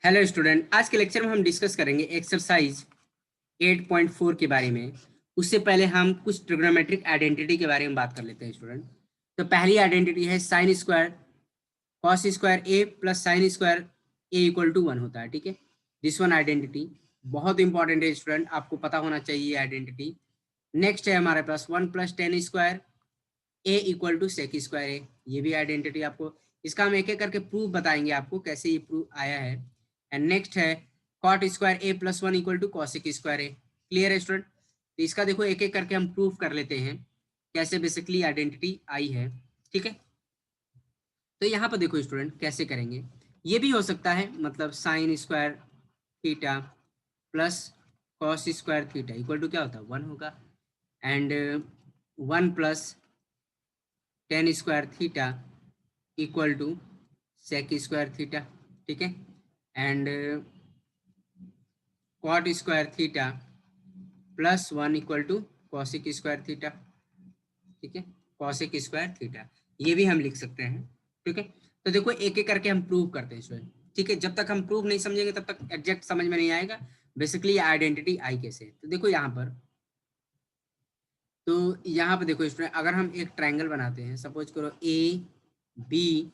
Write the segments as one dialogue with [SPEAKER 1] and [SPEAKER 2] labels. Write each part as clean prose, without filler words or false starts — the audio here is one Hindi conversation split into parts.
[SPEAKER 1] हेलो स्टूडेंट, आज के लेक्चर में हम डिस्कस करेंगे एक्सरसाइज 8.4 के बारे में। उससे पहले हम कुछ ट्रिग्नोमेट्रिक आइडेंटिटी के बारे में बात कर लेते हैं स्टूडेंट। तो पहली आइडेंटिटी है sine square cos square A plus sine square A equal to 1 होता है। ठीक है, दिस वन आइडेंटिटी बहुत इंपॉर्टेंट है स्टूडेंट, आपको पता होना चाहिए आइडेंटिटी। नेक्स्ट है हमारे पास 1 plus tan square A equal to sec square A, ये भी आइडेंटिटी आपको, इसका हम एक एक करके प्रूफ बताएंगे आपको कैसे ये प्रूफ आया है। एंड नेक्स्ट है cot square A plus 1 equal to cosec square A. Clear है स्टूडेंट? तो इसका देखो एक एक करके हम प्रूफ कर लेते हैं कैसे बेसिकली आइडेंटिटी आई है। ठीक है, तो यहाँ पर देखो स्टूडेंट कैसे करेंगे। ये भी हो सकता है, मतलब sine square theta plus cos square theta equal to क्या होता है 1 होगा। And 1 plus tan square theta equal to sec square theta. ठीक है, and cot square theta plus 1 equal to cosec square theta. ठीक है, कॉसिक स्क्वायर थीटा ये भी हम लिख सकते हैं। ठीक है, तो देखो एक एक करके हम प्रूव करते हैं स्टूडेंट। ठीक है, जब तक हम प्रूव नहीं समझेंगे तब तक एग्जैक्ट समझ में नहीं आएगा बेसिकली आइडेंटिटी आई कैसे। तो देखो यहाँ पर, तो यहाँ पर देखो स्टूडेंट, अगर हम एक ट्रायंगल बनाते हैं, सपोज करो ए बी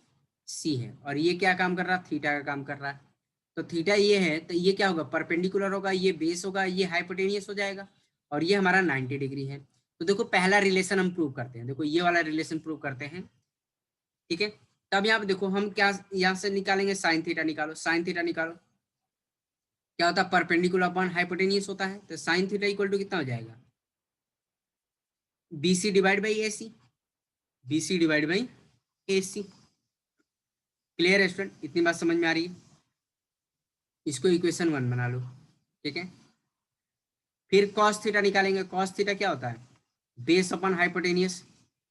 [SPEAKER 1] सी है और ये क्या काम कर रहा है, थीटा का काम कर रहा है। तो थीटा ये है तो ये क्या होगा, परपेंडिकुलर होगा, ये बेस होगा, ये हाइपोटेनियस हो जाएगा और ये हमारा 90 डिग्री है। तो देखो पहला रिलेशन हम प्रूव करते हैं, देखो ये वाला रिलेशन प्रूव करते हैं। ठीक है, तब यहाँ पे देखो हम क्या यहाँ से निकालेंगे, साइन थीटा निकालो, साइन थीटा निकालो, क्या होता है परपेंडिकुलर अपॉन हाइपोटेनियस होता है। तो साइन थीटा इक्वल टू कितना हो जाएगा, BC divide by AC, BC divide by AC। Clear है स्टूडेंट, इतनी बात समझ में आ रही है? इसको इक्वेशन 1 बना लो। ठीक है, फिर कॉस थीटा निकालेंगे। कॉस थीटा क्या होता है, बेस अपॉन हाइपोटेनियस।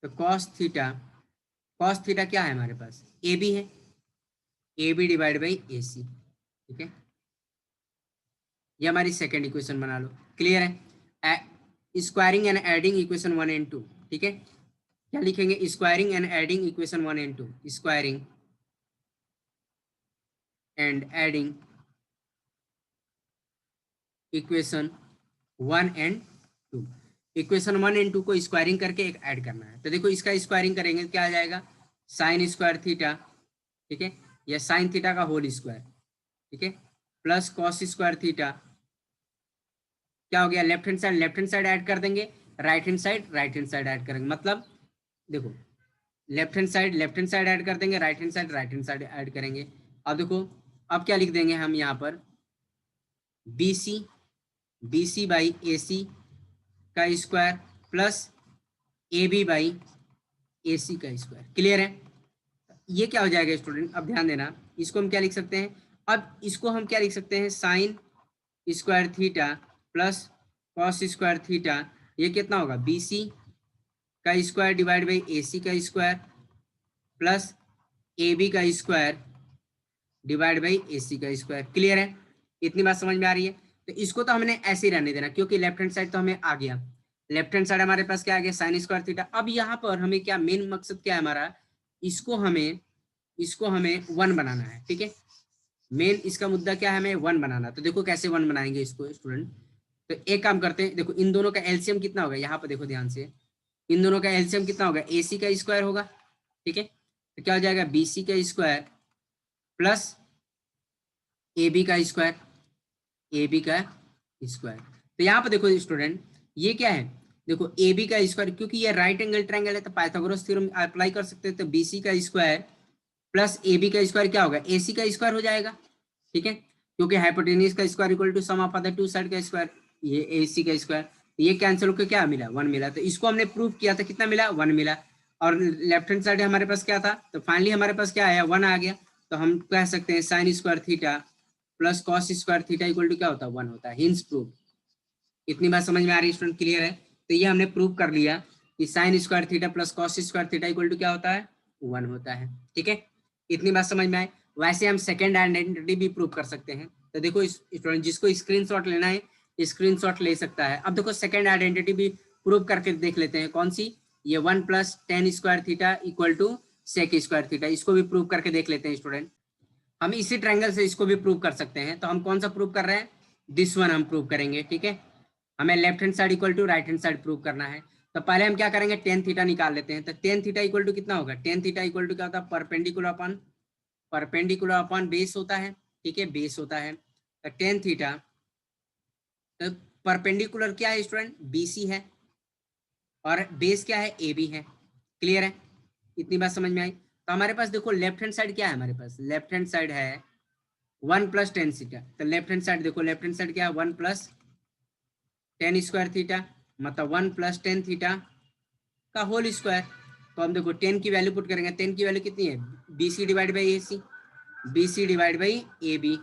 [SPEAKER 1] तो कॉस थीटा क्या है हमारे पास, AB है, AB डिवाइड बाई AC। ठीक है, ये हमारी सेकेंड इक्वेशन बना लो। क्लियर है? Squaring and adding equation 1 and 2। ठीक है, क्या लिखेंगे, squaring and adding equation 1 and 2, squaring and adding equation 1 and 2। Equation 1 and 2 को स्क्वायरिंग करके एक ऐड करना है। तो देखो इसका स्क्वायरिंग करेंगे क्या आ जाएगा, साइन स्क्वायर थीटा, ठीक है, या साइन थीटा का होल स्क्वायर, ठीक है, प्लस कॉस स्क्वायर थीटा, क्या हो गया, लेफ्ट हैंड साइड ऐड कर देंगे, राइट हैंड साइड ऐड करेंगे। मतलब देखो लेफ्ट हैंड साइड ऐड कर देंगे, राइट हैंड साइड ऐड करेंगे। अब देखो अब क्या लिख देंगे हम यहाँ पर, BC बाई AC का square plus AB by AC का स्क्वायर। क्लियर है? ये क्या हो जाएगा स्टूडेंट, अब ध्यान देना, इसको हम क्या लिख सकते हैं, अब इसको हम क्या लिख सकते हैं, sine square theta plus cos square theta, ये कितना होगा, BC का स्क्वायर डिवाइड बाई AC का स्क्वायर प्लस AB का स्क्वायर डिवाइड बाई AC का स्क्वायर। क्लियर है? इतनी बात समझ में आ रही है? तो इसको तो हमने ऐसे ही रहने देना क्योंकि लेफ्ट हैंड साइड तो हमें आ गया, लेफ्ट हैंड साइड हमारे पास क्या आ गया, साइन स्क्वायर थीटा। अब यहाँ पर हमें क्या मेन मकसद क्या है हमारा, इसको हमें 1 बनाना है। ठीक है, मेन इसका मुद्दा क्या है, हमें 1 बनाना। तो देखो कैसे 1 बनाएंगे इसको स्टूडेंट। तो एक काम करते हैं, देखो इन दोनों का एलसीएम कितना होगा, यहाँ पर देखो ध्यान से, इन दोनों का एलसीएम कितना होगा, AC का स्क्वायर होगा। ठीक है, तो क्या हो जाएगा, BC का स्क्वायर प्लस AB का स्क्वायर, AB का स्क्वायर। तो यहाँ पर देखो स्टूडेंट ये क्या है, देखो AB का स्क्वायर, क्योंकि ये राइट एंगल ट्रायंगल है तो पाइथागोरस थ्योरम अप्लाई कर सकते हैं। तो BC का स्क्वायर प्लस AB का स्क्वायर क्या होगा, AC का स्क्वायर हो जाएगा। ठीक है, क्योंकि हाइपोटेनियस का square equal to sum of other two side का स्क्वायर, ये AC का स्क्वायर, ये कैंसिल होकर क्या मिला, 1 मिला। तो इसको हमने प्रूव किया था, कितना मिला, 1 मिला। और लेफ्ट हैंड साइड हमारे पास क्या था, तो फाइनली हमारे पास क्या आया, 1 आ गया। तो हम कह सकते हैं sine square theta plus cos square theta equal to क्या होता है, 1 होता है। Hence prove. इतनी बात समझ में आ रही है स्टूडेंट? क्लियर है? तो ये हमने प्रूव कर लिया कि sine square theta plus cos square theta equal to क्या होता है, 1 होता है। ठीक है, इतनी बात समझ में आए? वैसे हम सेकेंड आइडेंटिटी भी प्रूव कर सकते हैं। तो देखो स्टूडेंट जिसको स्क्रीनशॉट लेना है स्क्रीनशॉट ले सकता है। अब देखो सेकेंड आइडेंटिटी भी प्रूव करके देख लेते हैं, कौन सी, ये 1 plus tan square theta equal to sec square theta, इसको भी प्रूव करके देख लेते हैं स्टूडेंट। हम इसी ट्रायंगल से इसको भी प्रूव कर सकते हैं। तो हम कौन सा प्रूव कर रहे हैं, दिस वन हम प्रूव करेंगे, ठीक है। हमें left hand side equal to right hand side prove करना है। तो पहले हम क्या करेंगे, टेन थीटा निकाल लेते हैं। तो टेन थीटा इक्वल टू कितना होगा, टेन थीटा इक्वल टू क्या होता है, परपेंडिकुलर अपॉन बेस होता है, ठीक है, बेस होता है। तो टेन थीटा, तो परपेंडिकुलर क्या है स्टूडेंट, बीसी है, और बेस क्या है, ए बी है। क्लियर है, इतनी बात समझ में आई। तो हमारे पास देखो लेफ्ट हैंड साइड क्या है, हमारे पास लेफ्ट हैंड साइड है 1 प्लस टेन थीटा। तो लेफ्ट हैंड साइड देखो, लेफ्ट हैंड साइड क्या है, 1 प्लस टेन स्क्वायर थीटा, मतलब 1 प्लस टेन थीटा का होल स्क्वायर। तो हम देखो 10 की वैल्यू पुट करेंगे, 10 की वैल्यू कितनी है, B C divide by A C, B C divide by A B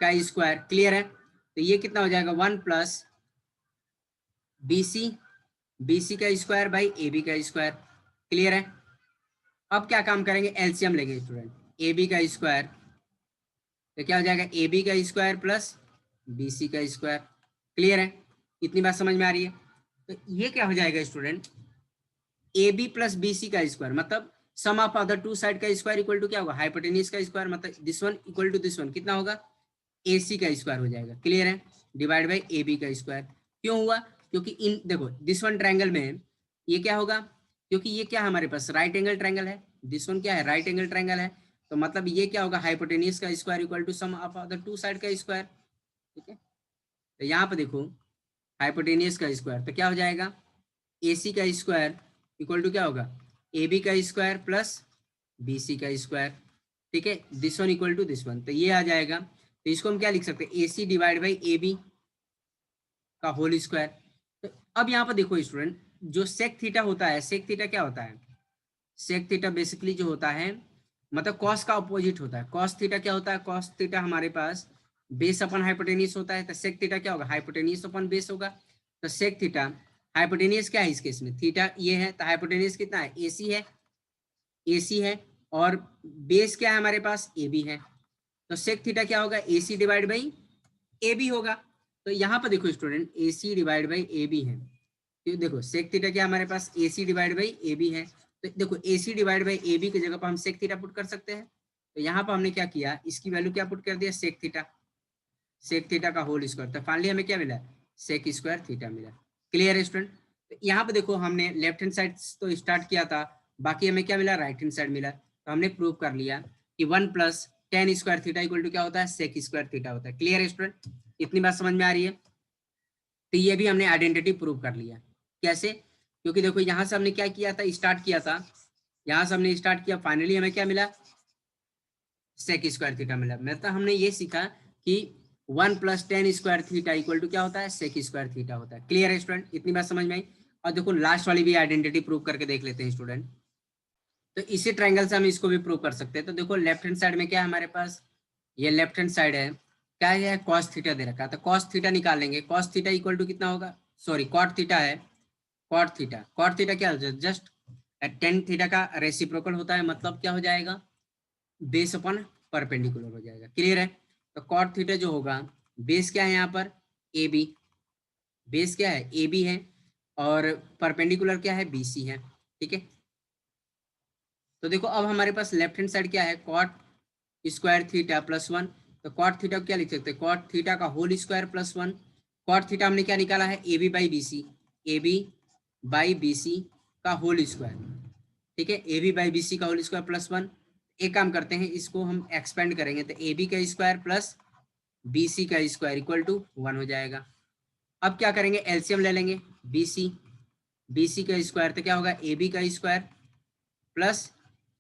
[SPEAKER 1] का स्क्वायर। क्लियर है, तो ये कितना हो जाएगा, 1 प्लस बी सी का स्क्वायर बाई ए बी का स्क्वायर। क्लियर है, अब क्या काम करेंगे, एलसीएम लेंगे स्टूडेंट, ए बी का स्क्वायर, तो क्या हो जाएगा, ए बी का स्क्वायर प्लस बी सी का स्क्वायर। क्लियर है, इतनी बात समझ में आ रही है। तो ये क्या हो जाएगा student, A B plus B C का स्क्वायर, मतलब sum of other two side का स्क्वायर इक्वल टू क्या होगा, हाइपोटेन्यूज का स्क्वायर, मतलब this one equal to this one कितना होगा, ए सी का स्क्वायर हो जाएगा। क्लियर है, डिवाइड बाई ए बी का स्क्वायर। क्यों हुआ, क्योंकि इन देखो दिस वन ट्रायंगल में ये क्या होगा, क्योंकि ये क्या है हमारे पास राइट एंगल ट्रायंगल है, दिस वन क्या है, राइट एंगल ट्रायंगल है। तो मतलब ये क्या होगा, हाइपोटेन्यूज का square equal to sum of other two side का स्क्वायर, ठीक है। तो यहाँ पर देखो हाइपोटेन्यूज का स्क्वायर, तो क्या हो जाएगा, ए सी का स्क्वायर इक्वल टू क्या होगा, ए बी का स्क्वायर प्लस बी सी का स्क्वायर, ठीक है, this one equal to this one. तो ये आ जाएगा, तो इसको हम क्या लिख सकते हैं, ए C divide by A B का होल स्क्वायर। तो अब यहाँ पर देखो स्टूडेंट, जो सेक थीटा होता है, सेक थीटा क्या होता है, सेक थीटा बेसिकली जो होता है, मतलब कॉस का अपोजिट होता है। कॉस थीटा क्या होता है, कॉस थीटा हमारे पास बेस अपन हाइपोटेन्यूज होता है। तो सेक थीटा क्या होगा, हाइपोटेन्यूज अपन बेस होगा। तो सेक थीटा, हाइपोटेन्यूज क्या है इस केस में, थीटा ये है, तो हाइपोटेन्यूज कितना है, एसी है, एसी है, और बेस क्या है हमारे पास, ए बी है। तो सेक थीटा क्या होगा, A C divide by A B होगा। तो यहाँ पर देखो student, A C divide by A B है, तो देखो सेक थीटा क्या हमारे पास, A C divide by A B है। तो देखो A C divide by A B की जगह पर हम सेक थीटा पुट कर सकते हैं। तो यहाँ पर हमने क्या किया, इसकी वैल्यू क्या पुट कर दिया, सेक थीटा, सेक थीटा का होल स्क्वायर। तो फाइनली हमें क्या मिला, सेक स्क्वायर थीटा मिला। क्लियर है स्टूडेंट। तो यहाँ पे देखो हमने लेफ्ट हैंड साइड तो स्टार्ट किया था, बाकी हमें क्या मिला, राइट हैंड साइड मिला। तो हमने प्रूव कर लिया कि 1 plus tan square theta equal to क्या होता है, सेक स्क्वायर थीटा होता है। क्लियर है स्टूडेंट, इतनी बात समझ में आ रही है। तो ये भी हमने आइडेंटिटी प्रूव कर लिया। कैसे, क्योंकि देखो यहाँ से हमने क्या किया था, स्टार्ट किया था, यहाँ से हमने स्टार्ट किया, फाइनली हमें क्या मिला, सेक स्क्वायर थीटा मिला। मतलब हमने ये सीखा कि 1 plus tan square theta equal to क्या होता है, सेक स्क्वायर थीटा होता है। क्लियर है स्टूडेंट, इतनी बात समझ में आई। और देखो लास्ट वाली भी आइडेंटिटी प्रूव करके देख लेते हैं स्टूडेंट। तो इसी ट्रायंगल से हम इसको भी प्रूव कर सकते हैं। तो देखो लेफ्ट हैंड साइड में क्या है हमारे पास, ये लेफ्ट हैंड साइड है, क्या है, कॉस थीटा दे रखा है। तो कॉस थीटा निकालेंगे, कॉस थीटा इक्वल टू कितना होगा, सॉरी कॉट थीटा है, कॉट थीटा क्या होता है, जस्ट टेन थीटा का रेसिप्रोकल होता है, मतलब क्या हो जाएगा, बेस अपन परपेंडिकुलर हो जाएगा। क्लियर है। तो कॉट थीटा जो होगा, बेस क्या है यहाँ पर, ए बी, बेस क्या है, ए बी है, और परपेंडिकुलर क्या है, बी सी है, ठीक है। तो देखो अब हमारे पास लेफ्ट हैंड साइड क्या है, cot square theta plus one. तो कॉट थीटा क्या लिख सकते हैं, कॉट थीटा का whole square plus one. Cot theta हमने क्या निकाला है, A B by B C, A B by B C का होल स्क्वायर, ठीक है, A B by B C का होल स्क्वायर प्लस वन। एक काम करते हैं, इसको हम एक्सपेंड करेंगे, तो ए बी का स्क्वायर प्लस बी सी का स्क्वायर इक्वल टू 1 हो जाएगा। अब क्या करेंगे, एलसीएम ले लेंगे, बी सी का स्क्वायर, तो क्या होगा, ए बी का स्क्वायर प्लस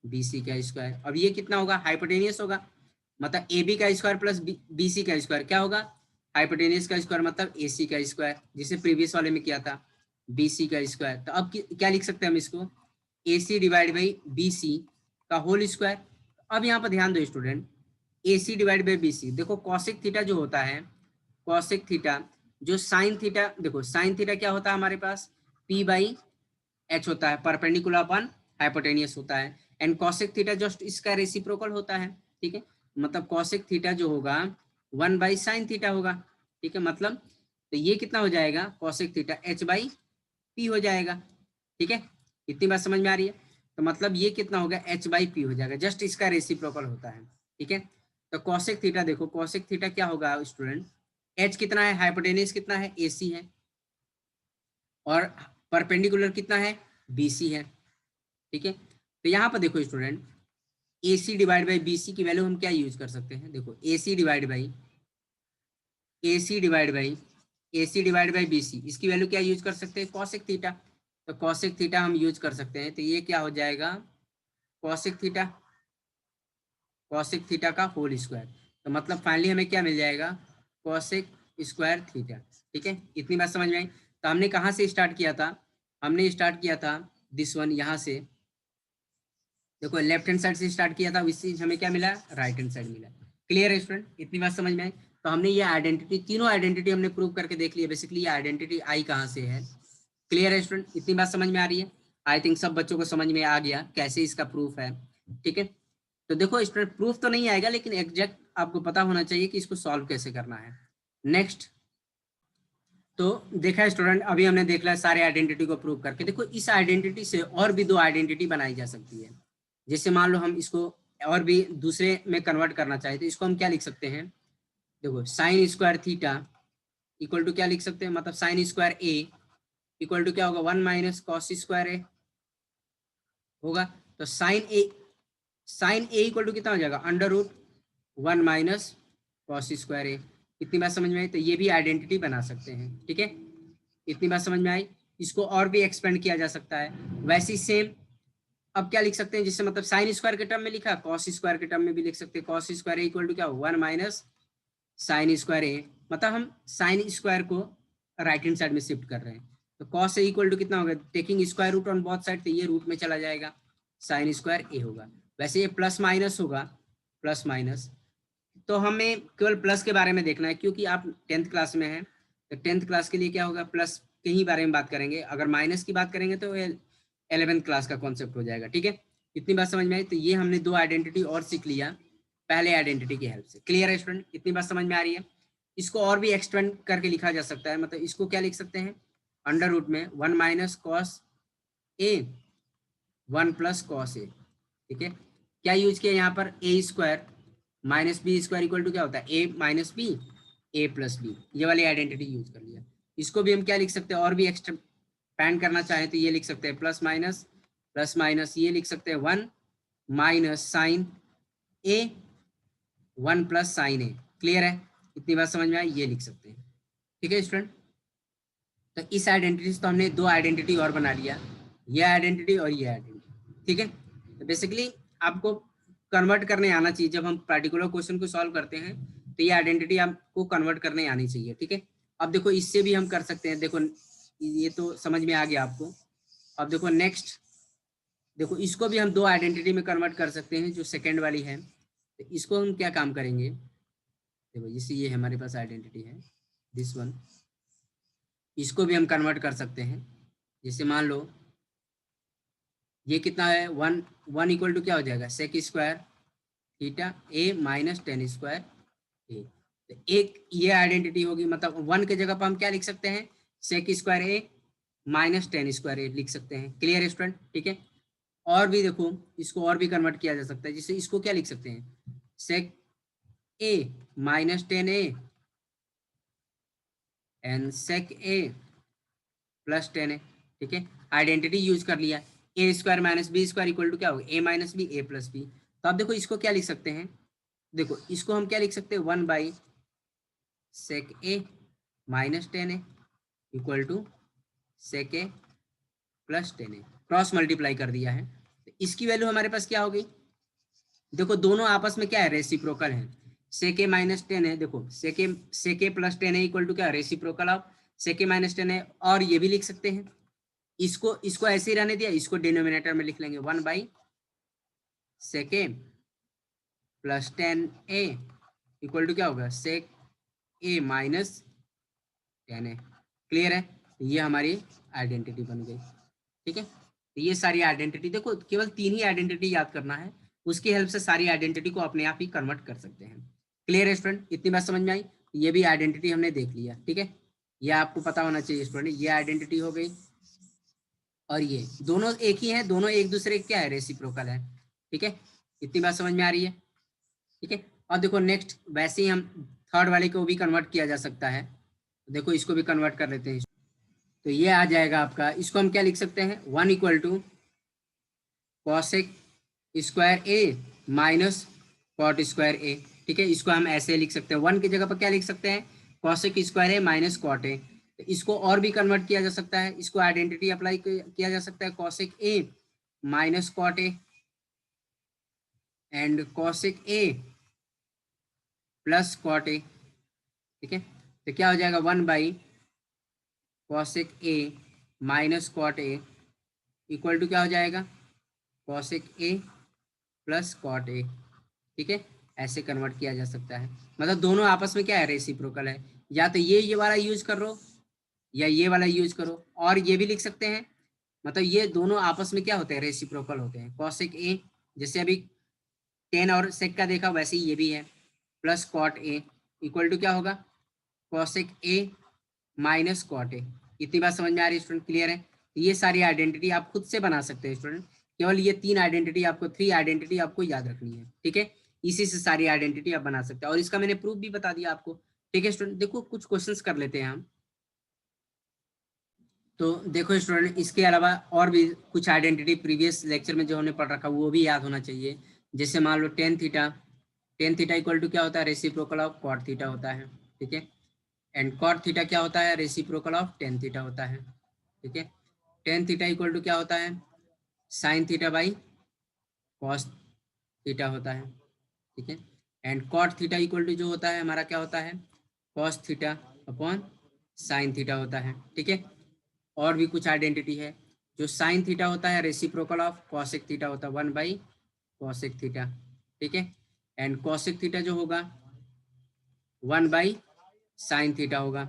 [SPEAKER 1] बी सी का स्क्वायर। अब ये कितना होगा, हाइपोटेनियस होगा, मतलब ए बी का स्क्वायर प्लस बी सी का स्क्वायर क्या होगा, हाइपोटेनियस का स्क्वायर, मतलब ए सी का स्क्वायर, जिसे प्रीवियस वाले में किया था, बी सी का स्क्वायर। तो अब क्या लिख सकते हैं हम इसको, A C divide by B C का होल स्क्वायर। अब यहाँ पर ध्यान दो student, A C divide by B C, देखो कॉसेक थीटा जो होता है, कॉसेक थीटा जो साइन थीटा, देखो साइन थीटा क्या होता है हमारे पास, पी बाई एच होता है, परपेंडिकुलर अपॉन हाइपोटेनियस होता है। एंड कॉसेक थीटा जस्ट इसका रेसिप्रोकल होता है, ठीक है, मतलब कॉसेक थीटा जो होगा 1 बाई साइन थीटा होगा, ठीक है, मतलब तो ये कितना हो जाएगा, cosec theta H by P हो जाएगा, ठीक है, इतनी बात समझ में आ रही है। तो मतलब ये कितना होगा, एच बाई पी हो जाएगा, जस्ट इसका रेसिप्रोकल होता है, ठीक है। तो कॉसेक थीटा देखो, कॉसेक थीटा क्या होगा स्टूडेंट, एच कितना है, हाइपोटेन्यूज कितना है, एसी है, और परपेंडिकुलर कितना है, बीसी है। ठीक है, तो यहाँ पर देखो student, AC divide by BC की वैल्यू हम क्या यूज कर सकते हैं, देखो AC डिवाइड बाई BC, इसकी वैल्यू क्या यूज कर सकते हैं, कॉसेक थीटा। तो कॉसेक थीटा हम यूज कर सकते हैं, तो ये क्या हो जाएगा, कॉसेक थीटा का होल स्क्वायर। तो मतलब फाइनली हमें क्या मिल जाएगा, कॉसेक स्क्वायर थीटा। ठीक है, इतनी बात समझ में आई। तो हमने कहाँ से स्टार्ट किया था, हमने स्टार्ट किया था दिस वन, यहाँ से देखो लेफ्ट हैंड साइड से स्टार्ट किया था, इससे हमें क्या मिला, राइट हैंड साइड मिला। क्लियर है स्टूडेंट, इतनी बात समझ में आई। तो हमने ये आइडेंटिटी, तीनों आइडेंटिटी हमने प्रूव करके देख लिया, बेसिकली ये आइडेंटिटी आई कहाँ से है। क्लियर है स्टूडेंट, इतनी बात समझ में आ रही है। आई थिंक सब बच्चों को समझ में आ गया कैसे इसका प्रूफ है। ठीक है, तो देखो स्टूडेंट प्रूफ तो नहीं आएगा, लेकिन एग्जैक्ट आपको पता होना चाहिए कि इसको सॉल्व कैसे करना है। नेक्स्ट, तो देखा है स्टूडेंट, अभी हमने देख लिया सारे आइडेंटिटी को प्रूव करके। देखो इस आइडेंटिटी से और भी दो आइडेंटिटी बनाई जा सकती है। जैसे मान लो हम इसको और भी दूसरे में कन्वर्ट करना चाहे, तो इसको हम क्या लिख सकते हैं, देखो sine square theta equal to क्या लिख सकते हैं, मतलब sine square A equal to क्या होगा, 1 माइनस कॉस स्क्वायर ए होगा। तो साइन ए इक्वल टू कितना हो जाएगा, under root 1 minus cos square A. इतनी बात समझ में आई, तो ये भी आइडेंटिटी बना सकते हैं। ठीक है, इतनी बात समझ में आई। इसको और भी एक्सपेंड किया जा सकता है। वैसे ही सेम अब क्या लिख सकते हैं, जिससे मतलब साइन स्क्वायर के टर्म में लिखा, कॉस स्क्वायर के टर्म में भी लिख सकते हैं। Cos square A equal to क्या, 1 माइनस साइन स्क्वायर ए, मतलब हम साइन स्क्वायर को राइट हैंड साइड में शिफ्ट कर रहे हैं। तो कॉस ए इक्वल टू कितना होगा, taking square root on both side, तो ये रूट में चला जाएगा, साइन स्क्वायर ए होगा। वैसे ये प्लस माइनस होगा, प्लस माइनस, तो हमें केवल प्लस के बारे में देखना है, क्योंकि आप 10th क्लास में हैं, तो 10th क्लास के लिए क्या होगा, प्लस के ही बारे में बात करेंगे। अगर माइनस की बात करेंगे तो 11th क्लास का कॉन्सेप्ट हो जाएगा। ठीक है, इतनी बात समझ में आई। तो ये हमने दो आइडेंटिटी और सीख लिया पहले आइडेंटिटी की हेल्प से। क्लियर है स्टूडेंट, इतनी बात समझ में आ रही है। इसको और भी एक्सटेंड करके लिखा जा सकता है, मतलब इसको क्या लिख सकते हैं, अंडर रूट में 1 minus cos A 1 plus cos A. ठीक है, क्या यूज किया यहाँ पर, A square minus B square equal to क्या होता है, A minus B A plus B, ये वाली आइडेंटिटी यूज कर लिया। इसको भी हम क्या लिख सकते हैं, और भी एक्सपेंड करना चाहें तो ये लिख सकते हैं प्लस माइनस ये लिख सकते हैं 1 माइनस साइन ए 1 प्लस साइन ए। क्लियर है, इतनी बात समझ में आई, ये लिख सकते हैं। ठीक है स्टूडेंट, तो इस आइडेंटिटी से तो हमने दो आइडेंटिटी और बना लिया, ये आइडेंटिटी और ये आइडेंटिटी। ठीक है, तो बेसिकली आपको कन्वर्ट करने आना चाहिए, जब हम पर्टिकुलर क्वेश्चन को सॉल्व करते हैं तो ये आइडेंटिटी आपको कन्वर्ट करने आनी चाहिए। ठीक है, अब देखो इससे भी हम कर सकते हैं, देखो ये तो समझ में आ गया आपको। अब देखो नेक्स्ट, देखो इसको भी हम दो आइडेंटिटी में कन्वर्ट कर सकते हैं, जो सेकेंड वाली है। तो इसको हम क्या काम करेंगे, देखो जैसे ये हमारे पास आइडेंटिटी है दिस वन, इसको भी हम कन्वर्ट कर सकते हैं। जैसे मान लो ये कितना है, 1 इक्वल टू क्या हो जाएगा, सेक square theta A minus ten square A. तो एक ये आइडेंटिटी होगी, मतलब 1 के जगह पर हम क्या लिख सकते हैं, सेक square A minus ten square ए लिख सकते हैं। क्लियर स्टूडेंट, ठीक है। और भी देखो इसको और भी कन्वर्ट किया जा सकता है, जिससे इसको क्या लिख सकते हैं, sec A minus tan A and sec A plus tan A. ठीक है, आइडेंटिटी यूज कर लिया, A square minus B square equal to क्या होगा, A minus B A plus B. तो अब देखो इसको क्या लिख सकते हैं, देखो इसको हम क्या लिख सकते हैं, 1 by sec A minus tan A equal to sec A plus tan A, cross multiply कर दिया है। तो इसकी वैल्यू हमारे पास क्या होगी, देखो दोनों आपस में क्या है, रेसिप्रोकल है। सेक ए माइनस टेन है, देखो सेक ए प्लस टेन है इक्वल टू क्या, reciprocal of sec A minus tan है। और ये भी लिख सकते हैं, इसको इसको ऐसे ही रहने दिया, इसको डिनोमिनेटर में लिख लेंगे 1 by sec A plus tan A equal to क्या होगा, sec A minus tan A. Clear है, ये हमारी आइडेंटिटी बन गई। ठीक है, तो ये सारी आइडेंटिटी, देखो केवल 3 ही आइडेंटिटी याद करना है, उसकी हेल्प से सारी आइडेंटिटी को अपने आप ही कन्वर्ट कर सकते हैं। क्लियर है स्टूडेंट, इतनी बात समझ में आई, ये भी आइडेंटिटी हमने देख लिया। ठीक है, ये आपको पता होना चाहिए स्टूडेंट, ये आइडेंटिटी हो गई, और ये दोनों एक ही है, दोनों एक दूसरे क्या है, रेसिप्रोकल है। ठीक है, इतनी बात समझ में आ रही है। ठीक है, और देखो नेक्स्ट वैसे ही हम थर्ड वाले को भी कन्वर्ट किया जा सकता है, तो देखो इसको भी कन्वर्ट कर लेते हैं। तो ये आ जाएगा आपका, इसको हम क्या लिख सकते हैं, 1 equal to cosec square A minus cot square A. ठीक है, इसको हम ऐसे लिख सकते हैं, 1 की जगह पर क्या लिख सकते हैं, cosec square A minus cot A. तो इसको और भी कन्वर्ट किया जा सकता है, इसको आइडेंटिटी अप्लाई किया जा सकता है, cosec A minus cot A and cosec A plus cot A. ठीक है, तो क्या हो जाएगा, 1 by cosec A minus cot A equal to क्या हो जाएगा, cosec A plus cot A. ठीक है, ऐसे कन्वर्ट किया जा सकता है, मतलब दोनों आपस में क्या है, रेसिप्रोकल है। या तो ये वाला यूज करो या ये वाला यूज करो, और ये भी लिख सकते हैं, मतलब ये दोनों आपस में क्या होते हैं, रेसिप्रोकल होते हैं। कॉसेक ए जैसे अभी टेन और सेक का देखा, वैसे ही ये भी है, plus cot A equal to क्या होगा, cosec A minus cot A. इतनी बात समझ में आ रही है स्टूडेंट, क्लियर है। ये सारी आइडेंटिटी आप खुद से बना सकते हैं स्टूडेंट, केवल ये 3 आइडेंटिटी आपको, 3 आइडेंटिटी आपको याद रखनी है। ठीक है, इसी से सारी आइडेंटिटी आप बना सकते हैं, और इसका मैंने प्रूफ भी बता दिया आपको। ठीक है स्टूडेंट, देखो कुछ क्वेश्चंस कर लेते हैं हम। तो देखो स्टूडेंट, इसके अलावा और भी कुछ आइडेंटिटी प्रीवियस लेक्चर में जो हमने पढ़ रखा वो भी याद होना चाहिए। जैसे मान लो टेन थीटा इक्वल टू क्या होता है, रेसिप्रोकल ऑफ कॉट थीटा होता है। ठीक है, एंड कॉट थीटा क्या होता है, रेसिप्रोकल ऑफ टेन थीटा होता है। ठीक है, टेन थीटा इक्वल टू क्या होता है, sine theta by cos theta होता है। ठीक है, and cot theta equal to जो होता है हमारा क्या होता है, cos theta upon sine theta होता है। ठीक है, और भी कुछ आइडेंटिटी है, जो साइन थीटा होता है रेसिप्रोकल ऑफ कॉसेक थीटा होता है, 1 बाई कॉसेक थीटा। ठीक है, एंड कॉसेक थीटा जो होगा 1 बाई साइन थीटा होगा।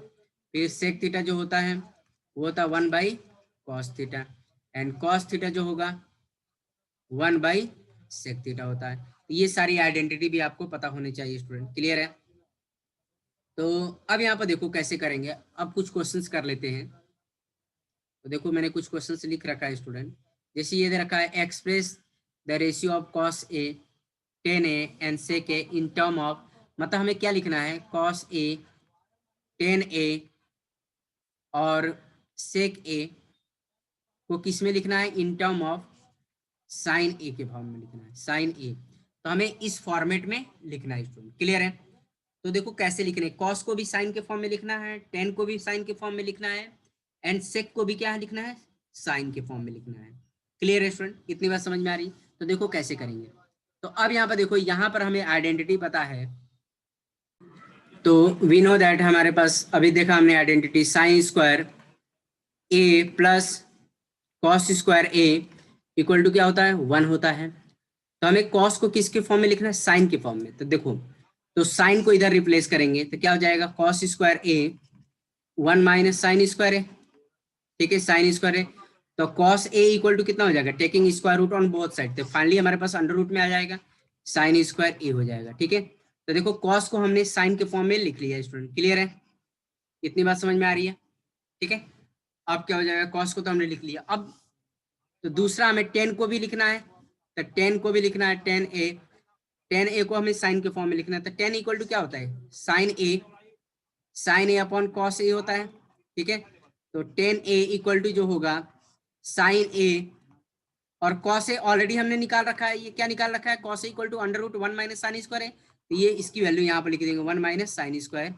[SPEAKER 1] फिर सेक थीटा जो होता है वो होता है 1 by cos theta, and cos theta जो होगा 1 बाई सेक थीटा होता है। ये सारी आइडेंटिटी भी आपको पता होनी चाहिए स्टूडेंट, क्लियर है। तो अब यहाँ पर देखो कैसे करेंगे, अब कुछ क्वेश्चंस कर लेते हैं। तो देखो मैंने कुछ क्वेश्चंस लिख रखा है स्टूडेंट, जैसे ये दे रखा है, express the ratio of cos A tan A and sec A in term of, मतलब हमें क्या लिखना है, कॉस ए टेन ए और सेक ए को किस में लिखना है, इन टर्म ऑफ साइन ए के फॉर्म में लिखना है, साइन ए। तो हमें इस फॉर्मेट में लिखना है स्टूडेंट, क्लियर है। तो देखो कैसे लिखने, कॉस को भी साइन के फॉर्म में लिखना है, टेन को भी साइन के फॉर्म में लिखना है, एंड सेक को भी क्या है लिखना है, साइन के फॉर्म में लिखना है। क्लियर है स्टूडेंट, इतनी बात समझ में आ रही। तो देखो कैसे करेंगे, तो अब यहाँ पर देखो, यहाँ पर हमें आइडेंटिटी पता है, तो वी नो दैट हमारे पास अभी देखा हमने identity, sine square A plus cos square A equal to क्या होता है, 1 होता है। तो हमें कॉस को किसके फॉर्म में लिखना है, साइन के फॉर्म में। तो देखो, तो साइन को इधर रिप्लेस करेंगे तो क्या हो जाएगा, कॉस स्क्वायर ए 1 माइनस साइन स्क्वायर है। ठीक है, साइन स्क्वायर है, तो कॉस ए इक्वल टू कितना हो जाएगा, taking square root on both side, तो फाइनली हमारे पास अंडर रूट में आ जाएगा, साइन स्क्वायर ए हो जाएगा। ठीक है, तो देखो कॉस को हमने साइन के फॉर्म में लिख लिया स्टूडेंट, क्लियर है, इतनी बात समझ में आ रही है। ठीक है, अब क्या हो जाएगा, कॉस को तो हमने लिख लिया, अब तो दूसरा हमें टेन को भी लिखना है, तो टेन को भी लिखना है, टेन ए को हमें साइन के फॉर्म में लिखना है, तो टेन इक्वल टू क्या होता है, sine A upon cos A होता है। ठीक है, तो टेन ए इक्वल टू जो होगा साइन ए, और कॉस ए ऑलरेडी हमने निकाल रखा है, ये क्या निकाल रखा है, cos A equal to under root 1 minus sine square है, तो ये इसकी वैल्यू यहाँ पर लिख देंगे 1 माइनस साइन स्क्वायर।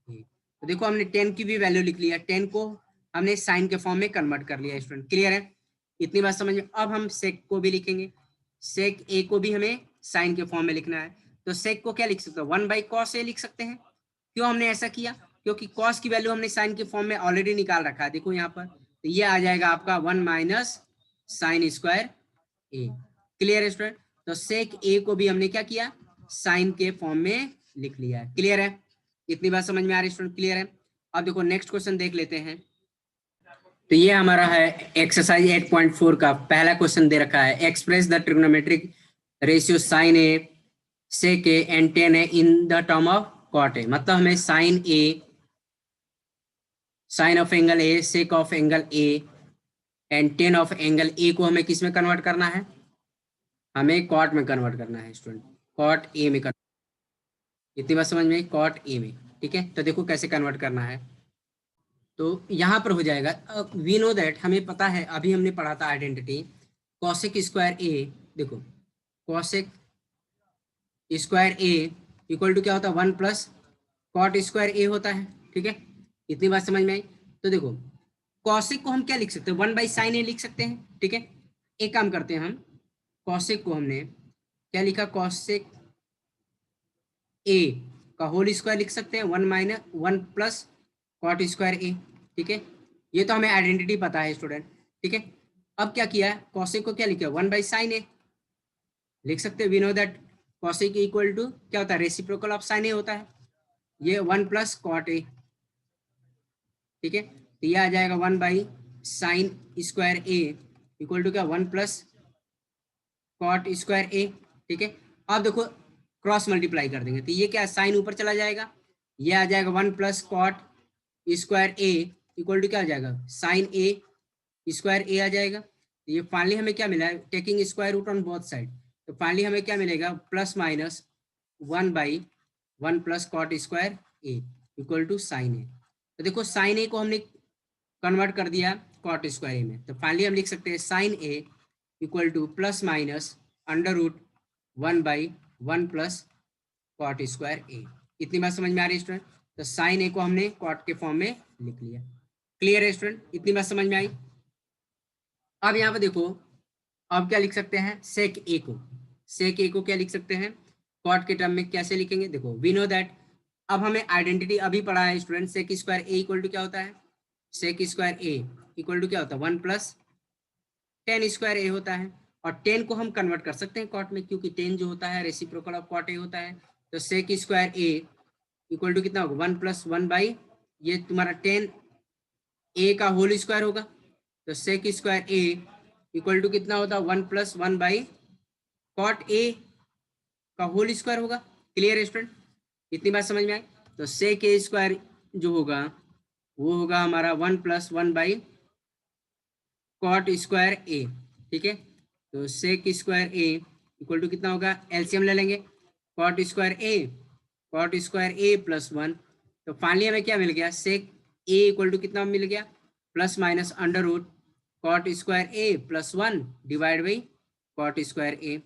[SPEAKER 1] तो देखो हमने टेन की भी वैल्यू लिख लिया, टेन को हमने साइन के फॉर्म में कन्वर्ट कर लिया स्टूडेंट, क्लियर है, इतनी बात समझ में। अब हम सेक को भी लिखेंगे, सेक ए को भी हमें साइन के फॉर्म में लिखना है, तो सेक को क्या लिख सकते हैं, 1 बाई कॉस ए लिख सकते हैं। क्यों हमने ऐसा किया, क्योंकि कॉस की वैल्यू हमने साइन के फॉर्म में ऑलरेडी निकाल रखा है, देखो यहाँ पर, तो ये आ जाएगा आपका 1 minus sine square A, clear है स्टूडेंट। तो सेक ए को भी हमने क्या किया, साइन के फॉर्म में लिख लिया है, क्लियर है, इतनी बात समझ में आ रही है स्टूडेंट, क्लियर है। अब देखो नेक्स्ट क्वेश्चन देख लेते हैं। तो ये हमारा है एक्सरसाइज 8.4 का पहला क्वेश्चन दे रखा है, express the trigonometric ratio sine A sec A and tan A in the term of cot A, मतलब हमें sine A, sine of angle A, sec of angle A and tan of angle A को हमें किस में कन्वर्ट करना है, हमें कॉट में कन्वर्ट करना है स्टूडेंट, कॉट ए में कन्वर्ट। इतनी बात समझ में आई, कॉट ए में। ठीक है, तो देखो कैसे कन्वर्ट करना है। तो यहाँ पर हो जाएगा, वी नो दैट, हमें पता है, अभी हमने पढ़ा था आइडेंटिटी, कॉसेक स्क्वायर ए। देखो cosec square A equal to क्या होता है, 1 प्लस कॉट स्क्वायर ए होता है। ठीक है, इतनी बात समझ में आई। तो देखो कॉसेक को हम क्या लिख सकते हैं, 1/sin ए लिख सकते हैं। ठीक है, एक काम करते हैं हम, कॉसेक को हमने क्या लिखा, कॉसेक ए का होल स्क्वायर लिख सकते हैं, 1 प्लस कॉट स्क्वायर ए। ठीक है, ये तो हमें आइडेंटिटी पता है स्टूडेंट। ठीक है, अब क्या किया है, कॉसेक को क्या लिखा, 1/sin ए लिख सकते हैं। We know that cosec equal to क्या होता है, रेसिप्रोकल ऑफ साइन ए होता है, ये 1 प्लस कॉट ए। ठीक है, तो ये आ जाएगा 1/sin square A equal to क्या, 1 प्लस कॉट स्क्वायर ए। ठीक है, अब देखो क्रॉस मल्टीप्लाई कर देंगे तो ये क्या, साइन ऊपर चला जाएगा, ये आ जाएगा 1 plus cot square A equal to क्या आ जाएगा, साइन ए स्क्वायर ए आ जाएगा। तो ये फाइनली हमें क्या मिला है, taking square root on both side, तो फाइनली हमें क्या मिलेगा, plus minus 1/1 plus cot square A equal to sine A. तो देखो साइन ए को हमने कन्वर्ट कर दिया कॉट स्क्वायर ए में, तो फाइनली हम लिख सकते हैं sine A equal to plus minus under root 1/1 plus cot square A. इतनी बात समझ में आ रही है स्टूडेंट, तो साइन ए को हमने कॉट के फॉर्म में लिख लिया। क्लियर है स्टूडेंट, इतनी बात समझ में आई। अब यहाँ पे देखो, अब क्या लिख सकते हैं, सेक ए को, सेक ए को क्या लिख सकते हैं, कॉट के टर्म में कैसे लिखेंगे, देखो वी नो दैट, अब हमें आइडेंटिटी अभी पढ़ा है student, sec square A equal to क्या होता है, sec square A equal to क्या होता है, 1 प्लस टेन स्क्वायर ए होता है। और 10 को हम कन्वर्ट कर सकते हैं कॉट में, क्योंकि 10 जो होता है रेसिप्रोकल ऑफ कॉट ए होता है। तो sec square A equal to कितना होगा, 1 प्लस 1 बाई, ये तुम्हारा 10 ए का होल स्क्वायर होगा, तो sec square A equal to कितना होता है, 1 प्लस 1 बाई कॉट ए का होल स्क्वायर होगा। क्लियर है स्टूडेंट, इतनी बात समझ में आई। तो सेक ए स्क्वायर जो होगा वो होगा हमारा 1 plus 1 by cot square A. ठीक है, तो sec square A equal to कितना होगा, एलसीएम ले लेंगे, कॉट स्क्वायर ए प्लस 1। तो फाइनली हमें क्या मिल गया, सेक ए इक्वल टू कितना मिल गया, plus minus under root cot square A plus 1 divide by cot square A.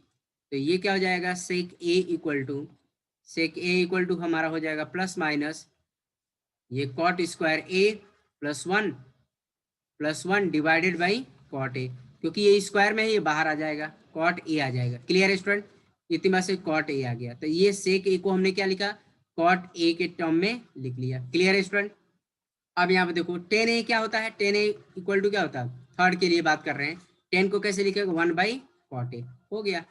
[SPEAKER 1] तो ये क्या हो जाएगा, सेक ए इक्वल टू हमारा हो जाएगा प्लस माइनस ये cot square A plus one divided by cot A, क्योंकि ये स्क्वायर में है ये बाहर आ जाएगा, कॉट ए आ जाएगा। क्लियर है स्टूडेंट, इतनी बात से कॉट ए आ गया, तो ये सेक ए को हमने क्या लिखा, कॉट ए के टर्म में लिख लिया। क्लियर है स्टूडेंट, अब यहाँ पे देखो 10a क्या होता है, 10a इक्वल टू क्या होता है, थर्ड के लिए बात कर रहे हैं, 10 को कैसे लिखेगा, 1/कॉट ए हो गया,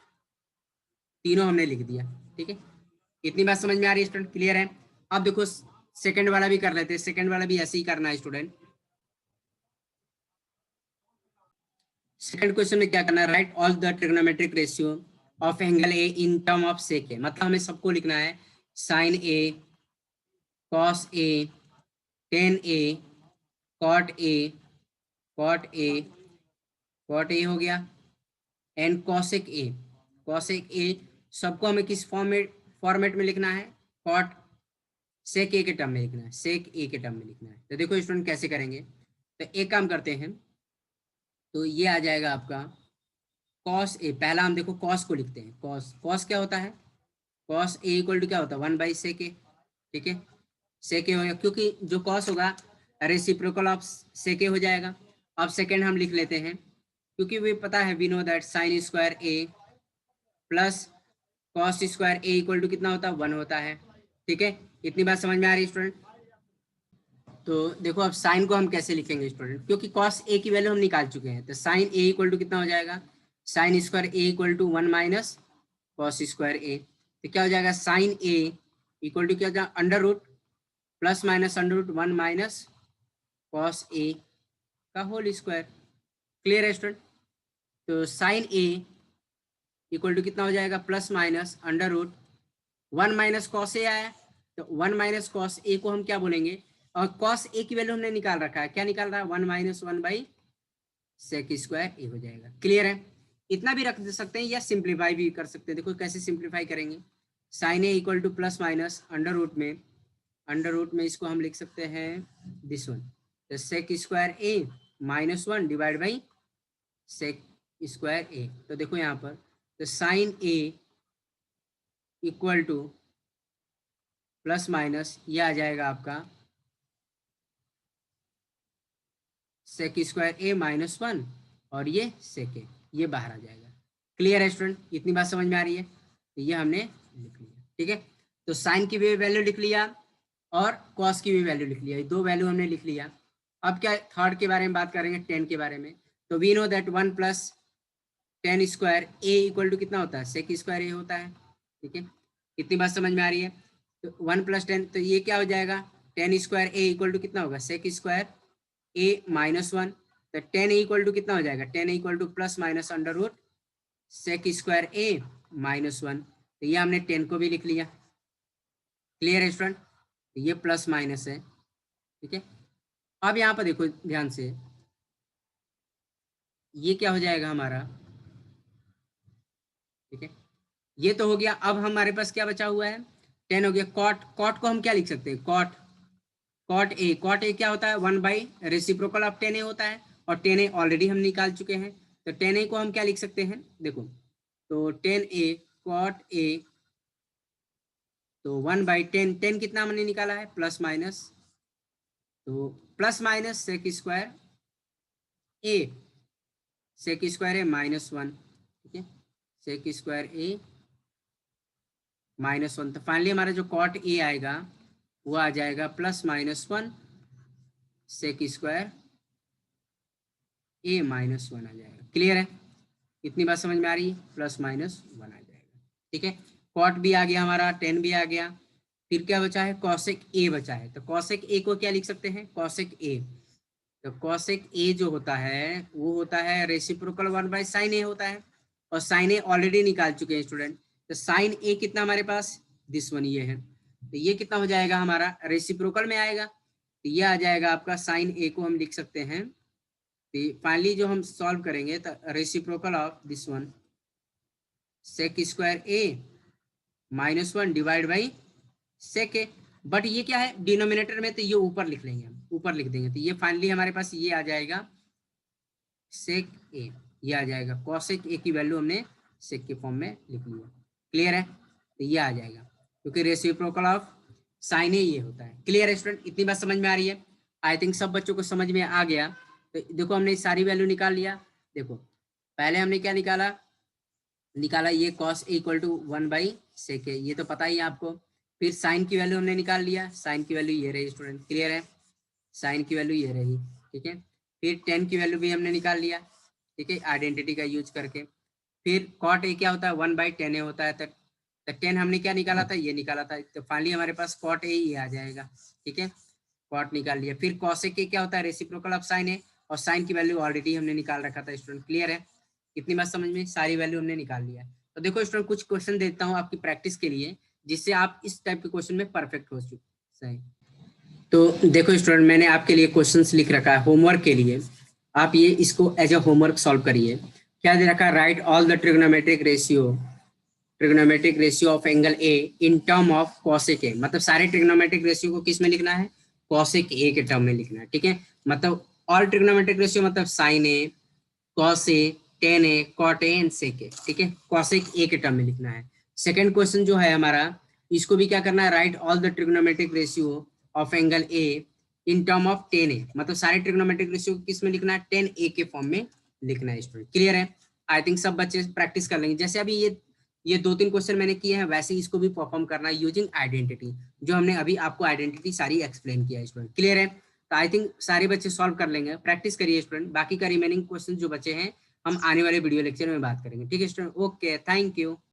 [SPEAKER 1] तीनों हमने लिख दिया। ठीक है, इतनी बात समझ में आ रही है स्टूडेंट, क्लियर है। अब देखो सेकंड वाला भी कर लेते हैं, सेकंड वाला भी ऐसे ही करना है स्टूडेंट। सेकंड क्वेश्चन में क्या करना है, write all the trigonometric ratio of angle A in term of sec A, मतलब हमें सबको लिखना है, sine A, cos A, tan A, cot A, cot A, cot A हो गया, and cosec A, cosec A, सबको हमें किस फॉर्मेट में लिखना है, कॉट सेक ए के टर्म में लिखना है, सेक ए के टर्म में लिखना है। तो देखो स्टूडेंट कैसे करेंगे, तो एक काम करते हैं, तो ये आ जाएगा आपका कॉस ए, पहला हम देखो कॉस को लिखते हैं, कॉस, कॉस क्या होता है, कॉस ए इक्वल टू क्या होता है, 1/सेक ए। ठीक है, सेक ए हो गया, क्योंकि जो कॉस होगा रेसिप्रोकल ऑफ सेक ए हो जाएगा। अब सेकेंड हम लिख लेते हैं, क्योंकि वे पता है, we know that sine square A plus cos square A equal to कितना होता है, 1 होता है। ठीक है, इतनी बात समझ में आ रही है स्टूडेंट। तो देखो अब साइन को हम कैसे लिखेंगे स्टूडेंट, क्योंकि कॉस ए की वैल्यू हम निकाल चुके हैं, तो साइन ए इक्वल टू कितना हो जाएगा, sine square A equal to 1 minus cos square A. तो क्या हो जाएगा, साइन ए इक्वल टू क्या हो जाएगा, under root plus minus under root 1 minus cos A का होल स्क्वायर। क्लियर है स्टूडेंट, तो साइन ए इक्वल टू कितना हो जाएगा, plus minus under root 1 minus cos A आया, तो 1 माइनस कॉस ए को हम क्या बोलेंगे, और कॉस ए की वैल्यू हमने निकाल रखा है, क्या निकाल रहा है, 1 माइनस 1/सेक स्क्वायर ए हो जाएगा। क्लियर है, इतना भी रख सकते हैं या सिंप्लीफाई भी कर सकते हैं। देखो कैसे सिंप्लीफाई करेंगे, sine A equal to plus minus under root में इसको हम लिख सकते हैं दिस वन, तो sec square A minus one divide by sec square A. तो देखो यहाँ पर, तो sine A equal to plus minus ये आ जाएगा आपका sec square A minus one और ये सेक ए, ये बाहर आ जाएगा। क्लियर है स्टूडेंट, इतनी बात समझ में आ रही है? तो ये हमने लिख लिया, ठीक है। तो साइन की भी वैल्यू लिख लिया और कॉस की भी वैल्यू लिख लिया, ये दो वैल्यू हमने लिख लिया। अब क्या थर्ड के बारे में बात करेंगे, टेन के बारे में। तो we know that 1 plus tan square A equal to कितना होता है, सेक स्क्वायर ए होता है, ठीक है। इतनी बात समझ में आ रही है? तो 1 प्लस टेन, तो ये क्या हो जाएगा, tan square A equal to कितना होगा, sec square A minus one. तो टेन ए इक्वल टू कितना हो जाएगा, tan A equal to plus minus under root sec square A minus one. तो ये हमने 10 को भी लिख लिया। क्लियर है स्टूडेंट? तो ये प्लस माइनस है, ठीक है। अब यहाँ पर देखो ध्यान से, ये क्या हो जाएगा हमारा, ठीक है। ये तो हो गया। अब हमारे पास क्या बचा हुआ है, 10 हो गया। कॉट को हम क्या लिख सकते हैं, कॉट ए क्या होता है, 1 बाई रेसिप्रोकल ऑफ 10 ए होता है, और 10 ए ऑलरेडी हम निकाल चुके हैं। तो 10 ए को हम क्या लिख सकते हैं, देखो, तो 10 ए कॉट ए, तो 1 बाई 10 कितना हमने निकाला है, प्लस माइनस, तो plus minus sec square A minus one, ठीक है, sec square A minus one. तो फाइनली हमारा जो कॉट ए आएगा वो आ जाएगा plus minus one sec square A minus one आ जाएगा। क्लियर है, इतनी बात समझ में आ रही है, प्लस माइनस वन आ जाएगा, ठीक है। कॉट भी आ गया हमारा, 10 भी आ गया। फिर क्या बचा है, कॉसेक ए बचा है। तो कॉसेक ए को क्या लिख सकते हैं, कॉसेक ए, तो कॉसेक ए जो होता है वो होता है रेसिप्रोकल 1 बाई साइन ए होता है, और साइन ए ऑलरेडी निकाल चुके हैं स्टूडेंट। तो साइन ए कितना हमारे पास, दिस वन ये है, तो ये कितना हो जाएगा हमारा, रेसिप्रोकल में आएगा, तो ये आ जाएगा आपका साइन ए को हम लिख सकते हैं। तो फाइनली जो हम सॉल्व करेंगे, तो reciprocal of this one sec square A minus one divide by sec A. But ये क्या है डिनोमिनेटर में, तो ये ऊपर लिख लेंगे, हम ऊपर लिख देंगे। तो ये फाइनली हमारे पास ये आ जाएगा सेक ए, ये आ जाएगा कॉसेक ए की वैल्यू हमने सेक के फॉर्म में लिख लिया। क्लियर है, तो ये आ जाएगा, क्योंकि रेसिप्रोकल ऑफ साइन ए ये होता है। क्लियर है स्टूडेंट, इतनी बात समझ में आ रही है? आई थिंक सब बच्चों को समझ में आ गया। तो देखो हमने सारी वैल्यू निकाल लिया। देखो पहले हमने क्या निकाला ये cos A equal to 1 by sec A, ये तो पता ही है आपको। फिर साइन की वैल्यू हमने निकाल लिया, साइन की वैल्यू ये रही स्टूडेंट, क्लियर है, साइन की वैल्यू ये रही, ठीक है। फिर 10 की वैल्यू भी हमने निकाल लिया, ठीक है, आइडेंटिटी का यूज करके। फिर कॉट ए क्या होता है, 1 बाई 10 ए होता है। तो 10 हमने क्या निकाला था, ये निकाला था। तो फाइनली हमारे पास कॉट ए ये आ जाएगा, ठीक है, कॉट निकाल लिया। फिर कॉसेक ए क्या होता है, रेसिप्रोकल ऑफ साइन ए, और साइन की वैल्यू ऑलरेडी हमने निकाल रखा था स्टूडेंट। क्लियर है, इतनी बात समझ में, सारी वैल्यू हमने निकाल लिया। तो देखो स्टूडेंट कुछ क्वेश्चन देता हूँ आपकी प्रैक्टिस के लिए, जिससे आप इस टाइप के क्वेश्चन में परफेक्ट हो सही। तो देखो स्टूडेंट मैंने आपके लिए क्वेश्चंस लिख रखा है होमवर्क के लिए, आप ये इसको एज ए होमवर्क सॉल्व करिए। क्या दे रखा है, write all the trigonometric ratio of angle A in term of cosec ए। मतलब सारे ट्रिग्नोमेट्रिक रेशियो को किस में लिखना है, कॉसेक ए के टर्म में लिखना है, ठीक है। मतलब ऑल ट्रिग्नोमेट्रिक रेशियो मतलब sine A, cos A, tan A, cot A and sec A, ठीक है, कॉसेक ए के टर्म में लिखना है। सेकंड क्वेश्चन जो है हमारा, इसको भी क्या करना है, write all the trigonometric ratio of angle A in term of 10 ए। मतलब सारे ट्रिग्नोमेट्रिक रेशियो किस में लिखना है, 10 ए के फॉर्म में लिखना है स्टूडेंट। क्लियर है, आई थिंक सब बच्चे प्रैक्टिस कर लेंगे। जैसे अभी ये 2-3 क्वेश्चन मैंने किए हैं, वैसे ही इसको भी परफॉर्म करना है यूजिंग आइडेंटिटी, जो हमने अभी आपको आइडेंटिटी सारी एक्सप्लेन किया है स्टूडेंट। क्लियर है, तो आई थिंक सारे बच्चे सॉल्व कर लेंगे। प्रैक्टिस करिए स्टूडेंट, बाकी का रिमेनिंग क्वेश्चन जो बचे हैं हम आने वाले वीडियो लेक्चर में बात करेंगे, ठीक है स्टूडेंट। Okay, thank you.